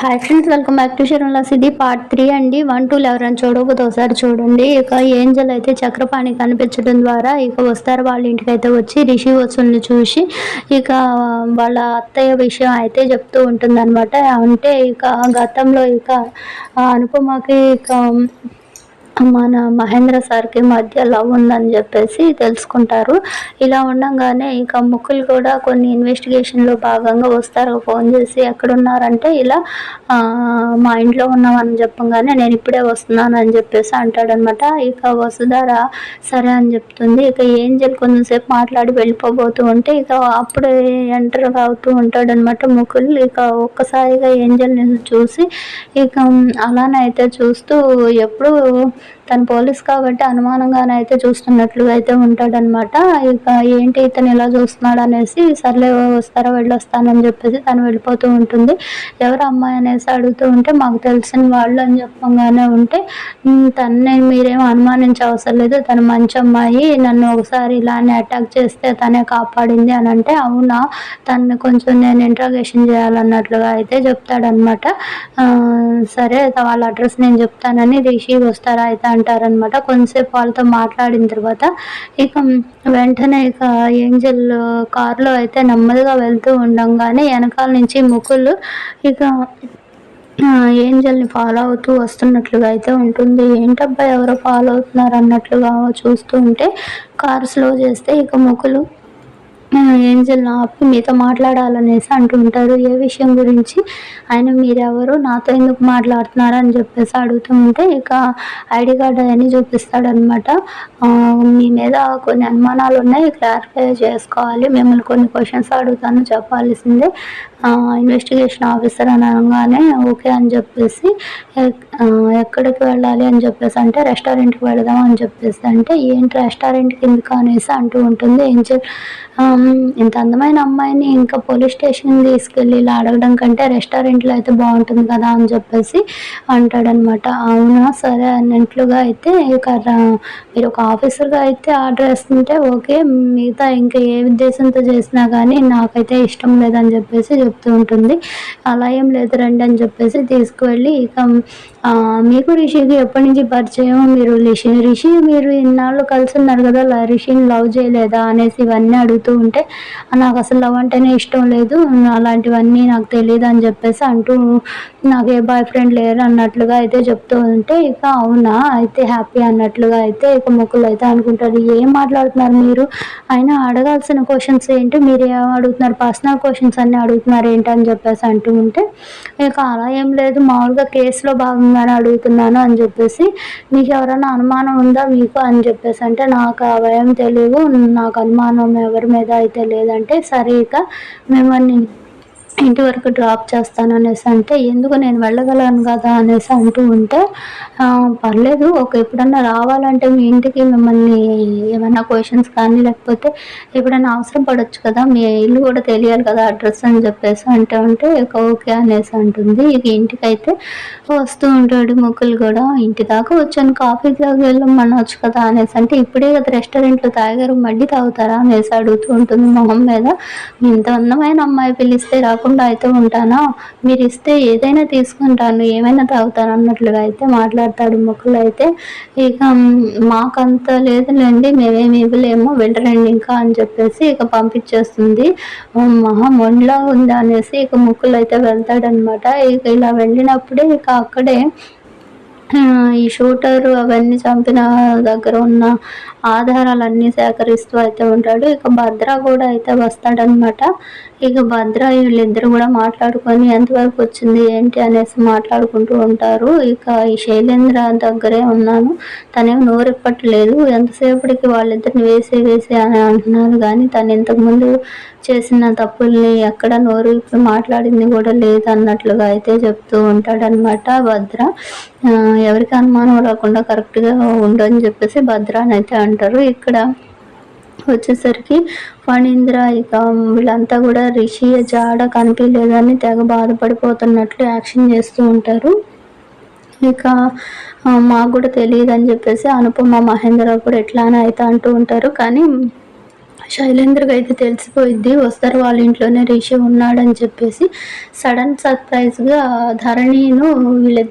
Hi friends, welcome back to Sharmila's. ఇది part 3 అండి. 1, 2 ఎవరైనా చూడకపోతే ఒకసారి చూడండి. ఇక ఏంజల్ అయితే చక్రపాణి కనిపించడం ద్వారా ఇక వస్తారు వాళ్ళ ఇంటికి అయితే వచ్చి రిషి వసూల్ని చూసి ఇక వాళ్ళ అత్తయ్య విషయం అయితే చెప్తూ ఉంటుంది అనమాట. అంటే ఇక గతంలో ఇక అనుపమకి ఇక మన మహేంద్ర సార్కి మధ్య లవ్ ఉందని చెప్పేసి తెలుసుకుంటారు. ఇలా ఉండగానే ఇక ముకుల్ కూడా కొన్ని ఇన్వెస్టిగేషన్లో భాగంగా వస్తారు. ఫోన్ చేసి ఎక్కడున్నారంటే ఇలా మా ఇంట్లో ఉన్నామని చెప్పగానే నేను ఇప్పుడే వస్తున్నాను అని చెప్పేసి అంటాడనమాట. ఇక వసుధార సరే అని చెప్తుంది. ఇక ఏంజల్ కొంచెంసేపు మాట్లాడి వెళ్ళిపోబోతూ ఉంటే ఇక అప్పుడే ఎంటర్ అవుతూ ఉంటాడనమాట ముకుల్. ఇక ఒక్కసారిగా ఏంజల్ని చూసి ఇక అలానే అయితే చూస్తూ ఎప్పుడు తను పోలీస్ కాబట్టి అనుమానంగానైతే చూస్తున్నట్లుగా అయితే ఉంటాడనమాట. ఇక ఏంటి ఇతను ఇలా చూస్తున్నాడు అనేసి సర్లే వస్తారా వెళ్ళొస్తానని చెప్పేసి తను వెళ్ళిపోతూ ఉంటుంది. ఎవరు అమ్మాయి అనేసి అడుగుతూ ఉంటే మాకు తెలిసిన వాళ్ళు అని చెప్పగానే ఉంటే తనని మీరేం అనుమానించే అవసరం లేదు, తను మంచి అమ్మాయి, నన్ను ఒకసారి ఇలానే అటాక్ చేస్తే తనే కాపాడింది అని అంటే అవునా, తనని కొంచెం నేను ఇంట్రాగేషన్ చేయాలన్నట్లుగా అయితే చెప్తాడనమాట. సరే వాళ్ళ అడ్రస్ నేను చెప్తానని రిషి వస్తారా అయితే అంటారనమాట. కొంతసేపు వాళ్ళతో మాట్లాడిన తర్వాత ఇక వెంటనే ఇక ఏంజల్ కారులో అయితే నెమ్మదిగా వెళ్తూ ఉండంగానే వెనకాల నుంచి ముకుల్ ఇక ఏంజల్ని ఫాలో అవుతూ వస్తున్నట్లుగా అయితే ఉంటుంది. ఏంటబ్బా ఎవరో ఫాలో అవుతున్నారు అన్నట్లుగా చూస్తూ ఉంటే కారు స్లో చేస్తే ఇక ముకులు ఏంజల్ ఆపి మీతో మాట్లాడాలనేసి అంటుంటారు. ఏ విషయం గురించి, ఆయన మీరెవరు, నాతో ఎందుకు మాట్లాడుతున్నారు అని చెప్పేసి అడుగుతూ ఉంటే ఇక ఐడి కార్డు అవన్నీ చూపిస్తాడనమాట. మీ మీద కొన్ని అనుమానాలు ఉన్నాయి, క్లారిఫై చేసుకోవాలి, మిమ్మల్ని కొన్ని క్వశ్చన్స్ అడుగుతాను చెప్పాల్సిందే, ఇన్వెస్టిగేషన్ ఆఫీసర్ అని అనగానే ఓకే అని చెప్పేసి ఎక్కడికి వెళ్ళాలి అని చెప్పేసి అంటే రెస్టారెంట్కి వెళదాం అని చెప్పేసి అంటే ఏంటి రెస్టారెంట్కి ఎందుకు అనేసి అంటూ ఉంటుంది. ఏంజల్ ఇంత అందమైన అమ్మాయిని ఇంకా పోలీస్ స్టేషన్ తీసుకెళ్ళి ఇలా అడగడం కంటే రెస్టారెంట్లో అయితే బాగుంటుంది కదా అని చెప్పేసి అంటాడనమాట. అవునా సరే అన్నట్లుగా అయితే ఇక మీరు ఒక ఆఫీసర్గా అయితే ఆర్డర్ వేస్తుంటే ఓకే, మిగతా ఇంకా ఏ ఉద్దేశంతో చేసినా కానీ నాకైతే ఇష్టం లేదని చెప్పేసి చెప్తూ ఉంటుంది. అలా ఏం లేదు రండి అని చెప్పేసి తీసుకువెళ్ళి ఇక మీకు రిషికి ఎప్పటి నుంచి పరిచయం, మీరు రిషి మీరు ఇన్నాళ్ళు కలిసి ఉన్నారు కదా, రిషిని లవ్ చేయలేదా అనేసి ఇవన్నీ అడుగుతూ ఉంటే నాకు అసలు లవ్ అంటేనే ఇష్టం లేదు, అలాంటివన్నీ నాకు తెలియదు అని చెప్పేసి అంటూ నాకు ఏ బాయ్ ఫ్రెండ్ లేరు అన్నట్లుగా అయితే చెప్తూ ఉంటే ఇక అవునా అయితే హ్యాపీ అన్నట్లుగా అయితే ఇక ముక్కులు అయితే అనుకుంటారు. ఏం మాట్లాడుతున్నారు మీరు, అయినా అడగాల్సిన క్వశ్చన్స్ ఏంటి, మీరు ఏం అడుగుతున్నారు, పర్సనల్ క్వశ్చన్స్ అన్నీ అడుగుతున్నారు ఏంటి అని చెప్పేసి అంటూ ఉంటే ఇక అలా ఏం లేదు మామూలుగా కేసులో భాగంగానే అడుగుతున్నాను అని చెప్పేసి మీకు ఎవరైనా అనుమానం ఉందా మీకు అని చెప్పేసి అంటే నాకు అవేం తెలియవు, నాకు అనుమానం ఎవరి మీద అయితే లేదంటే సరే ఇక మిమ్మల్ని ఇంటి వరకు డ్రాప్ చేస్తాను అనేసి అంటే ఎందుకు నేను వెళ్ళగలను కదా అనేసి అంటూ ఉంటే పర్లేదు ఎప్పుడన్నా రావాలంటే మీ ఇంటికి మిమ్మల్ని ఏమైనా క్వశ్చన్స్ కానీ లేకపోతే ఎప్పుడైనా అవసరం పడవచ్చు కదా, మీ ఇల్లు కూడా తెలియాలి కదా అడ్రస్ అని చెప్పేసి అంటే ఉంటే ఇక ఓకే అనేసి అంటుంది. ఇక ఇంటికైతే వస్తూ ఉంటాడు ముకుల్ కూడా. ఇంటి దాకా వచ్చాను కాఫీ దాకా వెళ్ళమనవచ్చు కదా అనేసి అంటే ఇప్పుడే కదా రెస్టారెంట్లో తాగారు మళ్ళీ తాగుతారా అనేసి అడుగుతూ ఉంటుంది మొహం మీద. ఇంత అందమైన అమ్మాయి పిలిస్తే రాకుండా అయితే ఉంటానా, మీరు ఇస్తే ఏదైనా తీసుకుంటాను ఏమైనా తాగుతాను అన్నట్లుగా అయితే మాట్లాడతాడు ముకుల్. అయితే ఇక మాకంత లేదులేండి మేమేమి ఇవ్వలేము వెళ్ళరండి ఇంకా అని చెప్పేసి ఇక పంపించేస్తుంది. మహా మొండిలా ఉంది అనేసి ఇక ముకుల్ అయితే వెళ్తాడనమాట. ఇక ఇలా వెళ్ళినప్పుడే ఇక అక్కడే ఈ షూటరు అవన్నీ చంపిన దగ్గర ఉన్న ఆధారాలన్నీ సేకరిస్తూ అయితే ఉంటాడు. ఇక భద్ర కూడా అయితే వస్తాడనమాట. ఇక భద్ర వీళ్ళిద్దరు కూడా మాట్లాడుకొని ఎంతవరకు వచ్చింది ఏంటి అనేసి మాట్లాడుకుంటూ ఉంటారు. ఇక ఈ శైలేంద్ర దగ్గరే ఉన్నాను, తనేం నోరెప్పట్లేదు, ఎంతసేపటికి వాళ్ళిద్దరిని వేసి అని అంటున్నారు కానీ తను ఇంతకుముందు చేసిన తప్పుల్ని ఎక్కడ నోరు విప్పి మాట్లాడింది కూడా లేదు అన్నట్లుగా అయితే చెప్తూ ఉంటాడనమాట భద్ర. ఎవరికి అనుమానం రాకుండా కరెక్ట్గా ఉండని చెప్పేసి భద్ర అని అయితే అంటారు. ఇక్కడ వచ్చేసరికి ఫణీంద్ర ఇక వీళ్ళంతా కూడా రిషి జాడ కనిపించలేదని తెగ బాధపడిపోతున్నట్లు యాక్షన్ చేస్తూ ఉంటారు. ఇక మాకు కూడా తెలియదు అని చెప్పేసి అనుపమ మహేంద్ర కూడా ఎట్లానే అయితే అంటూ ఉంటారు. కానీ శైలేంద్రకి అయితే తెలిసిపోయిద్ది వస్తారు వాళ్ళ ఇంట్లోనే రిషి ఉన్నాడని చెప్పేసి. సడన్ సర్ప్రైజ్గా ధరణిను వీళ్ళిద్దరు